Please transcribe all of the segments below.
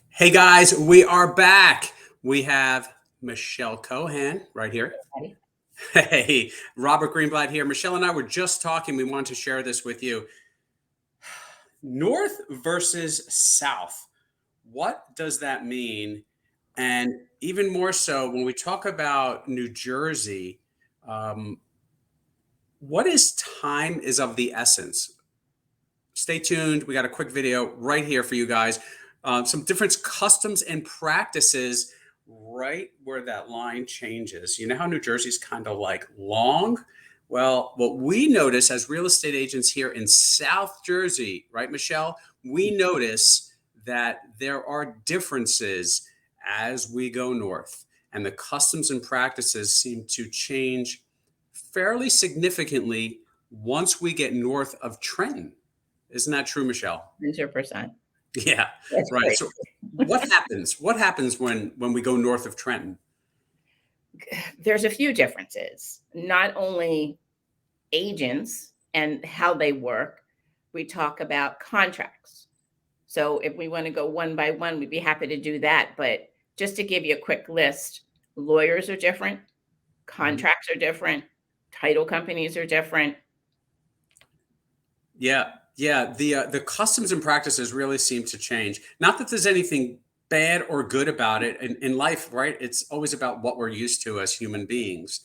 Hey guys, we are back. We have Michelle Cohan right here. Right. Hey, Robert Greenblatt here. Michelle and I were just talking. We wanted to share this with you. North versus South. What does that mean? And even more so, when we talk about New Jersey, um, what is time is of the essence? Stay tuned. We got a quick video right here for you guys. Some different customs and practices right where that line changes. You know how New Jersey's kind of like long? Well, what we notice as real estate agents here in South Jersey, right, Michelle? We notice that there are differences as we go north, and the customs and practices seem to change fairly significantly once we get north of Trenton. Isn't that true, Michelle? 100%. Yeah, That's right. great. So what happens? What happens when we go north of Trenton? There's a few differences, not only agents and how they work, we talk about contracts. So if we want to go one by one, we'd be happy to do that. But just to give you a quick list, lawyers are different, Mhm. contracts are different, title companies are different. Yeah, yeah. The customs and practices really seem to change. Not that there's anything bad or good about it in life, right? It's always about what we're used to as human beings.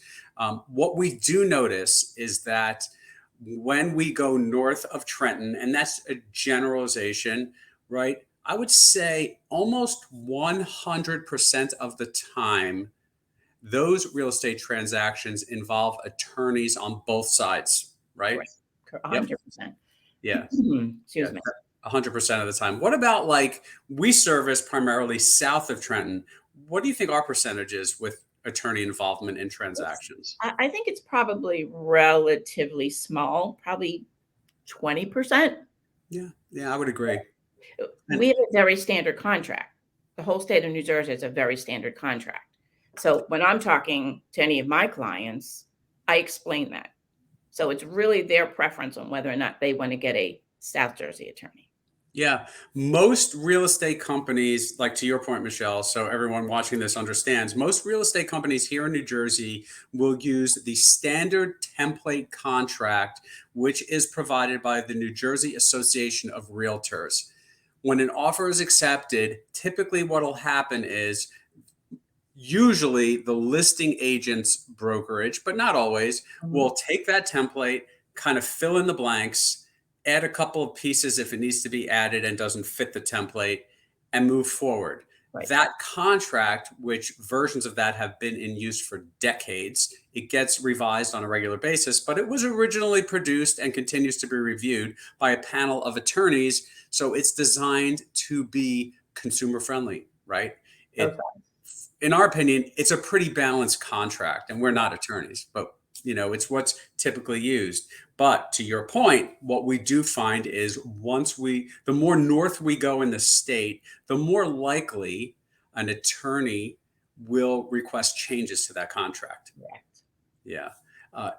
What we do notice is that when we go north of Trenton, and that's a generalization, right? I would say almost 100% of the time, those real estate transactions involve attorneys on both sides, right? Correct. Yep. 100%. Yeah. Yeah. Excuse me. 100% of the time. What about like we service primarily south of Trenton? What do you think our percentage is with attorney involvement in transactions? I think it's probably relatively small, probably 20%. Yeah. Yeah, I would agree. We And have a very standard contract. The whole state of New Jersey has a very standard contract. So when I'm talking to any of my clients, I explain that. So it's really their preference on whether or not they want to get a South Jersey attorney. yeah, most real estate companies, like to your point, Michelle, so everyone watching this understands, most real estate companies here in New Jersey will use the standard template contract, which is provided by the New Jersey Association of Realtors. When an offer is accepted, typically what will happen is usually the listing agent's brokerage, but not always, Mhm. will take that template, kind of fill in the blanks, add a couple of pieces if it needs to be added and doesn't fit the template, and move forward. Right. That contract, which versions of that have been in use for decades, it gets revised on a regular basis, but it was originally produced and continues to be reviewed by a panel of attorneys. So it's designed to be consumer friendly, right? Okay. It in our opinion, it's a pretty balanced contract, and we're not attorneys, but it's what's typically used. But to your point, what we do find is the more north we go in the state, the more likely an attorney will request changes to that contract. Correct. Yeah.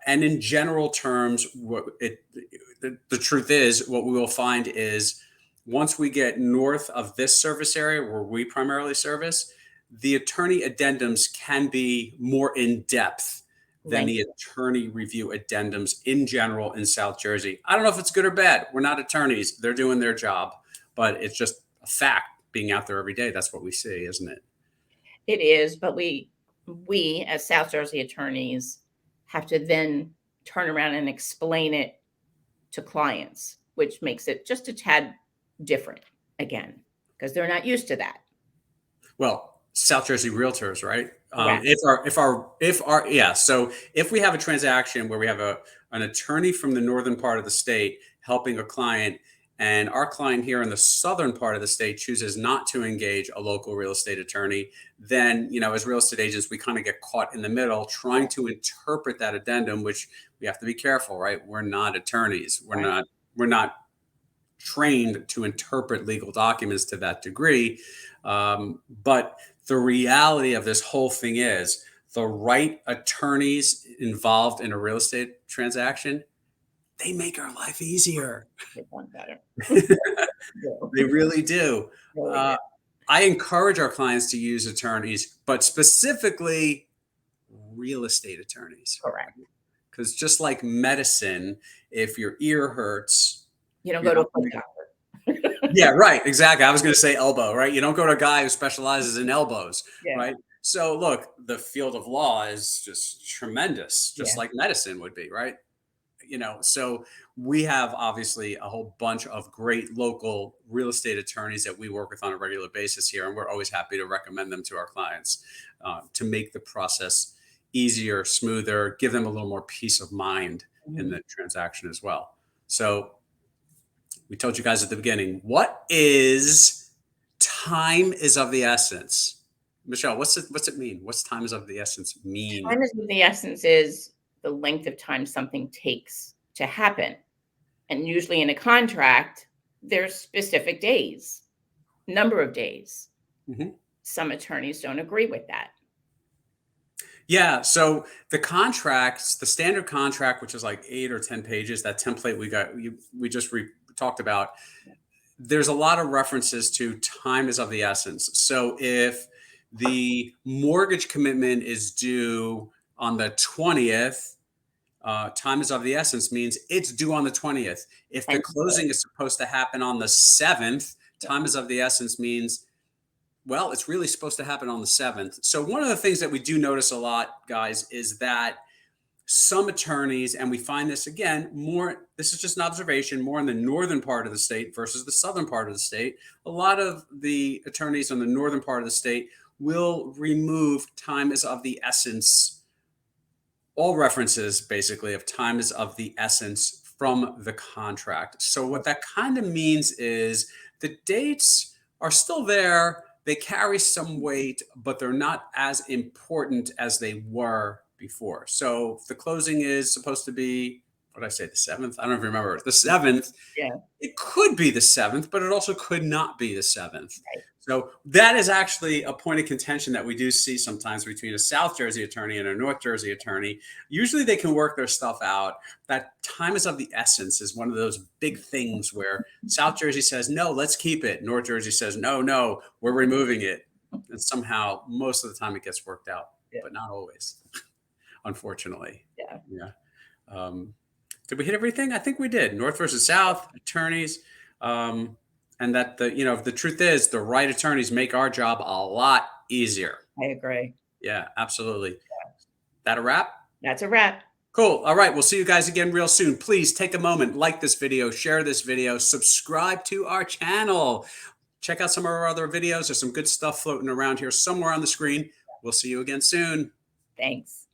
And in general terms, the truth is, what we will find is once we get north of this service area where we primarily service, the attorney addendums can be more in depth than the Lengthy. attorney review addendums in general in South Jersey. I don't know if it's good or bad. We're not attorneys, they're doing their job, but it's just a fact being out there every day. That's what we see, isn't it? It is, but we as South Jersey attorneys have to then turn around and explain it to clients, which makes it just a tad different again, because they're not used to that. Well, South Jersey realtors, right? Correct. Yeah. So if we have a transaction where we have an attorney from the northern part of the state helping a client, and our client here in the southern part of the state chooses not to engage a local real estate attorney, then as real estate agents, we kind of get caught in the middle trying to interpret that addendum, which we have to be careful, right? We're not attorneys. Right. We're not trained to interpret legal documents to that degree. But the reality of this whole thing is the right attorneys involved in a real estate transaction, they make our life easier. Get one better. They really do. Really Uh, do. I encourage our clients to use attorneys, but specifically real estate attorneys. Correct. Because just like medicine, if your ear hurts, You don't you're go to a not foot gonna go. doctor. Yeah, right. Exactly. I was going to say elbow, right? You don't go to a guy who specializes in elbows, Yeah. right? So look, the field of law is just tremendous, just Yeah. like medicine would be, right? So we have obviously a whole bunch of great local real estate attorneys that we work with on a regular basis here, and we're always happy to recommend them to our clients to make the process easier, smoother, give them a little more peace of mind in Mhm. the transaction as well. So we told you guys at the beginning, what is time is of the essence? Michelle, what's it mean? What's time is of the essence mean? Time is of the essence is the length of time something takes to happen. And usually in a contract, there's specific days, number of days. Mhm. Some attorneys don't agree with that. Yeah. So the contracts, the standard contract, which is like 8 or 10 pages, that template we just talked about, there's a lot of references to time is of the essence. So if the mortgage commitment is due on the 20th, time is of the essence means it's due on the 20th. If the And closing is supposed to happen on the 7th, yeah, time is of the essence means, well, it's really supposed to happen on the 7th. So one of the things that we do notice a lot, guys, is that some attorneys, and we find this again more, this is just an observation, more in the northern part of the state versus the southern part of the state. A lot of the attorneys on the northern part of the state will remove time is of the essence, all references basically of time is of the essence from the contract. So what that kind of means is the dates are still there, they carry some weight, but they're not as important as they were before. So if the closing is supposed to be, what did I say, the 7th? I don't even remember. The 7th, yeah, it could be the 7th, but it also could not be the 7th. right. So that is actually a point of contention that we do see sometimes between a South Jersey attorney and a North Jersey attorney. Usually they can work their stuff out. That time is of the essence is one of those big things where South Jersey says, no, let's keep it. North Jersey says, no, no, we're removing it. And somehow most of the time it gets worked out, Yeah, but not always, unfortunately. yeah. Yeah. Did we hit everything? I think we did. North versus South, attorneys. And that the truth is the right attorneys make our job a lot easier. I agree. Yeah, absolutely. That a wrap? That's a wrap. Cool. All right. We'll see you guys again real soon. Please take a moment, like this video, share this video, subscribe to our channel. Check out some of our other videos. There's some good stuff floating around here somewhere on the screen. We'll see you again soon. Thanks.